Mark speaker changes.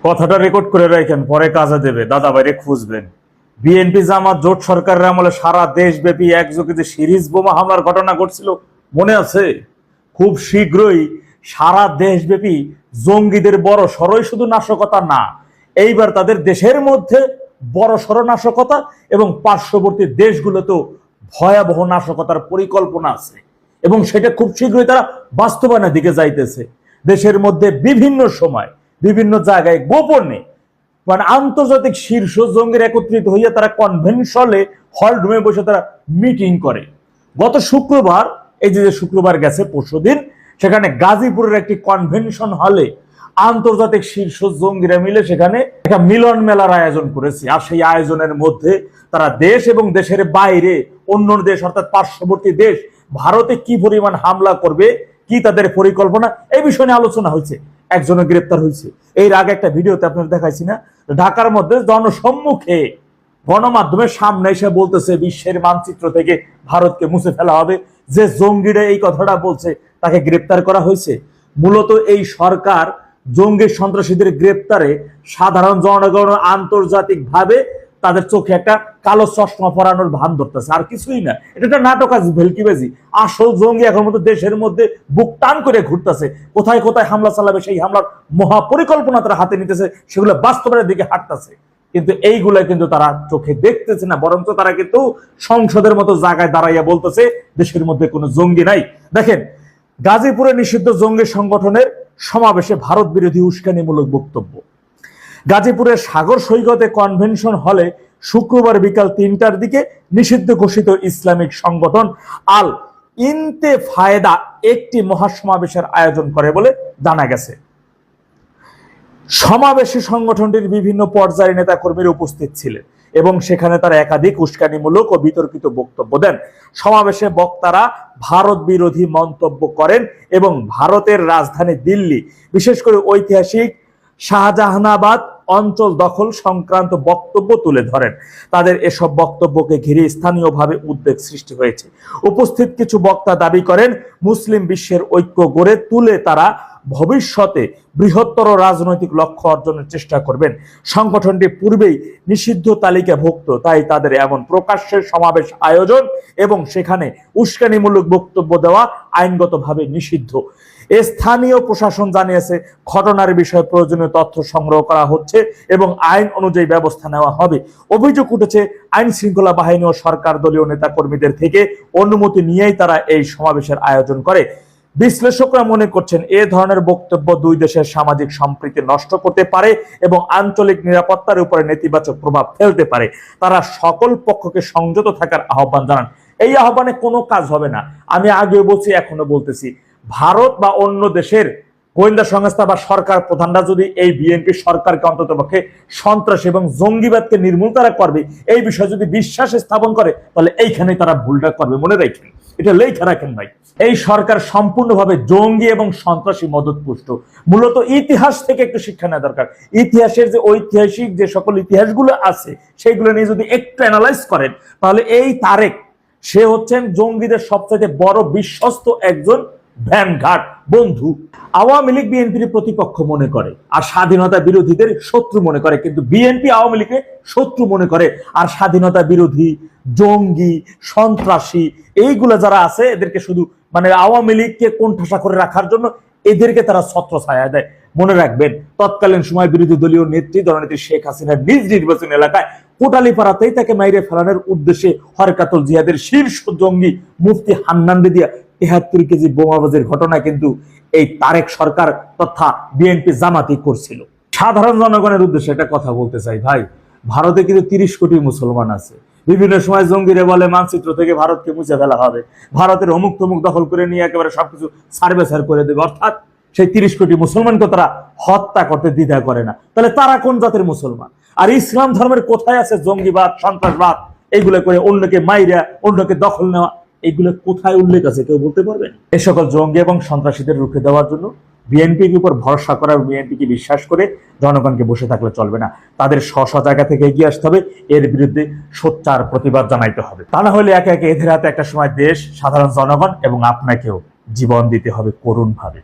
Speaker 1: কথাটা রেকর্ড করে রাখেন, পরে কাজে দেবে, দাদা ভাইরে খুঁজবেন। বিএনপি জামাত জোট সরকারের আমলে সারা দেশব্যাপী একযোগে যে সিরিজ বোমা হামলার ঘটনা ঘটছিল মনে আছে? খুব শীঘ্রই সারা দেশব্যাপী জঙ্গিদের বড় সড়ই শুধু নাশকতা না, এইবার তাদের দেশের মধ্যে বড় সড় নাশকতা এবং পার্শ্ববর্তী দেশগুলোতেও ভয়াবহ নাশকতার পরিকল্পনা আছে এবং সেটা খুব শীঘ্রই তারা বাস্তবায়নের দিকে যাইতেছে। দেশের মধ্যে বিভিন্ন সময় বিভিন্ন জায়গায় গোপনে আন্তর্জাতিক শীর্ষ জঙ্গির একত্রিত হইয়া তারা কনভেনশনে হল রুমে বসে তারা মিটিং করে। গত শুক্রবার, এই যে শুক্রবার গেছে পরশুদিন, সেখানে গাজীপুরের একটি কনভেনশন হলে আন্তর্জাতিক শীর্ষ জঙ্গিরা মিলে সেখানে একটা মিলন মেলার আয়োজন করেছে। আর সেই আয়োজনের মধ্যে তারা দেশ এবং দেশের বাইরে অন্য দেশ অর্থাৎ পার্শ্ববর্তী দেশ ভারতে কি পরিমাণ হামলা করবে, কি তাদের পরিকল্পনা, এই বিষয় নিয়ে আলোচনা হয়েছে। একজনের গ্রেপ্তার হয়েছে। এর আগে একটা ভিডিওতে আপনার দেখাইছি না, ঢাকার মধ্যে জনসম্মুখে গণমাধ্যমের সামনে এসে বলতেছে বিশ্বের মানচিত্র থেকে ভারতকে মুছে ফেলা হবে। যে জঙ্গিরা এই কথাটা বলছে তাকে গ্রেপ্তার করা হয়েছে। মূলত এই সরকার জঙ্গি সন্ত্রাসীদের গ্রেপ্তারে সাধারণ জনগণ আন্তর্জাতিক ভাবে তাদের চোখে একটা কালো চশমা পরানোর ভান ধরতেছে, আর কিছুই না। এটা একটা নাটক, আজ ভেলকিবাজি। আসল জঙ্গি এখন মতো দেশের মধ্যে বুক টান করে ঘুরতেছে, কোথায় কোথায় হামলা চালাবে সেই হামলার মহাপরিকল্পনা তারা হাতে নিতেছে, সেগুলো বাস্তবের দিকে হাঁটতেছে। কিন্তু এইগুলা কিন্তু তারা চোখে দেখতেছে না, বরঞ্চ তারা কিন্তু সংসদের মতো জায়গায় দাঁড়াইয়া বলতেছে দেশের মধ্যে কোনো জঙ্গি নাই। দেখেন, গাজীপুরে নিষিদ্ধ জঙ্গি সংগঠনের সমাবেশে ভারত বিরোধী উস্কানিমূলক বক্তব্য। গাজীপুরের সাগর সৈকতে কনভেনশন হলে শুক্রবার বিকাল ৩টার দিকে নিষিদ্ধ ঘোষিত ইসলামিক সংগঠন আল ইন্তেফায়েদা একটি মহাসমাবেশের আয়োজন করে বলে জানা গেছে। সমাবেশে সংগঠনটির বিভিন্ন পর্যায়ের নেতা কর্মীরা উপস্থিত ছিলেন এবং সেখানে তারা একাধিক উস্কানিমূলক ও বিতর্কিত বক্তব্য দেন। সমাবেশে বক্তারা ভারত বিরোধী মন্তব্য করেন এবং ভারতের রাজধানী দিল্লি, বিশেষ করে ঐতিহাসিক শাহজাহানাবাদ অঞ্চল দখল সংক্রান্ত বক্তব্য তুলে ধরেন। তাদের এসব বক্তব্যকে ঘিরে স্থানীয়ভাবে উদ্বেগ সৃষ্টি হয়েছে। উপস্থিত কিছু বক্তা দাবি করেন মুসলিম বিশ্বের ঐক্য গড়ে তুলে তারা ভবিষ্যতে বৃহত্তর রাজনৈতিক লক্ষ্য অর্জনের চেষ্টা করবেন। সংগঠনটি পূর্বেই নিষিদ্ধ তালিকাভুক্ত, তাই তাদের এমন প্রকাশ্যের সমাবেশ আয়োজন এবং সেখানে উস্কানিমূলক বক্তব্য দেওয়া আইনগতভাবে নিষিদ্ধ। স্থানীয় প্রশাসন জানিয়েছে ঘটনার বিষয়ে প্রয়োজনীয় তথ্য সংগ্রহ করা হচ্ছে এবং আইন অনুযায়ী ব্যবস্থা নেওয়া হবে। অভিযোগ উঠেছে আইন শৃঙ্খলা বাহিনী ও সরকার দলীয় নেতা কর্মীদের থেকে অনুমতি নিয়েই তারা এই সমাবেশের আয়োজন করে। বিশ্লেষকরা মনে করছেন এ ধরনের বক্তব্য দুই দেশের সামাজিক সম্প্রীতি নষ্ট করতে পারে এবং আঞ্চলিক নিরাপত্তার উপরে নেতিবাচক প্রভাব ফেলতে পারে। তারা সকল পক্ষকে সংযত থাকার আহ্বান জানান। এই আহ্বানে কোনো কাজ হবে না, আমি আগেও বলছি এখনো বলতেছি। ভারত বা অন্য দেশের গোয়েন্দা সংস্থা বা সরকার প্রধানরা যদি এই বিএনপি সরকারকে অন্ততপক্ষে সন্ত্রাস এবং জঙ্গিবাদকে নির্মূল তারা করবে এই বিষয়ে যদি বিশ্বাস স্থাপন করে, তাহলে এইখানেই তারা ভুলটা করবে। মনে রাখেন, এটা লেখা রাখেন ভাই। এই সরকার সম্পূর্ণভাবে জঙ্গি এবং সন্ত্রাসী মদতপুষ্ট। মূলত ইতিহাস থেকে একটু শিক্ষা নেওয়া দরকার। ইতিহাসের যে ঐতিহাসিক যে সকল ইতিহাসগুলো আছে সেইগুলো নিয়ে যদি একটু অ্যানালাইজ করেন, তাহলে এই তারেক, সে হচ্ছেন জঙ্গিদের সবচেয়ে বড় বিশ্বস্ত একজন ভ্যানঘাট বন্ধু। আওয়ামী লীগ বিএনপির প্রতিপক্ষ মনে করে আর স্বাধীনতা বিরোধীদের শত্রু মনে করে, কিন্তু বিএনপি আওয়ামী লীগকে শত্রু মনে করে আর স্বাধীনতা বিরোধী, জঙ্গি, সন্ত্রাসী এইগুলা যারা আছে এদেরকে শুধু আওয়ামী লীগকে কোণঠাসা করে রাখার জন্য এদেরকে তারা ছত্র ছায়া দেয়। মনে রাখবেন, তৎকালীন সময় বিরোধী দলীয় নেত্রী জননেত্রী শেখ হাসিনার নিজ নির্বাচনী এলাকায় কোটালীপাড়াতেই তাকে মাইরে ফেলানোর উদ্দেশ্যে হরকাতুল জিহাদের শীর্ষ জঙ্গি মুফতি হান্নান বেদিয়া ৭৩ কেজি বোমাবাজির ঘটনা কিন্তু এই তারেক সরকার তথা বিএনপি জামাতি করছিল। সাধারণ জনগণের উদ্দেশ্যে একটা কথা বলতে চাই ভাই, ভারতে কিন্তু ৩০ কোটি মুসলমান আছে। বিভিন্ন সময় জঙ্গিরা বলে মানচিত্র থেকে ভারতকে মুছে ফেলা হবে, ভারতের অমুক তমুক দখল করে নিয়ে একেবারে সবকিছু সার্ভেসার করে দেবে, অর্থাৎ সেই ৩০ কোটি মুসলমানকে তারা হত্যা করতে দ্বিধা করে না। তাহলে তারা কোন জাতের মুসলমান? আর ইসলাম ধর্মের কোথায় আছে জঙ্গিবাদ, সন্ত্রাসবাদ, এইগুলো করে অন্যকে মাইরা অন্যকে দখল নেওয়া, এইগুলো কোথায় উল্লেখ আছে কেউ বলতে পারবেন? এই সকল জঙ্গি এবং সন্ত্রাসীদের রুখে দেওয়ার জন্য বিএনপির উপর ভরসা করার, বিএনপিকে বিশ্বাস করে জনগণকে বসে থাকলে চলবে না। তাদের স্ব জায়গা থেকে এগিয়ে আসতে হবে, এর বিরুদ্ধে সোচ্চার প্রতিবাদ জানাইতে হবে। তা না হলে একে একে এদের হাতে একটা সময় দেশ, সাধারণ জনগণ এবং আপনাকেও জীবন দিতে হবে করুণ ভাবে।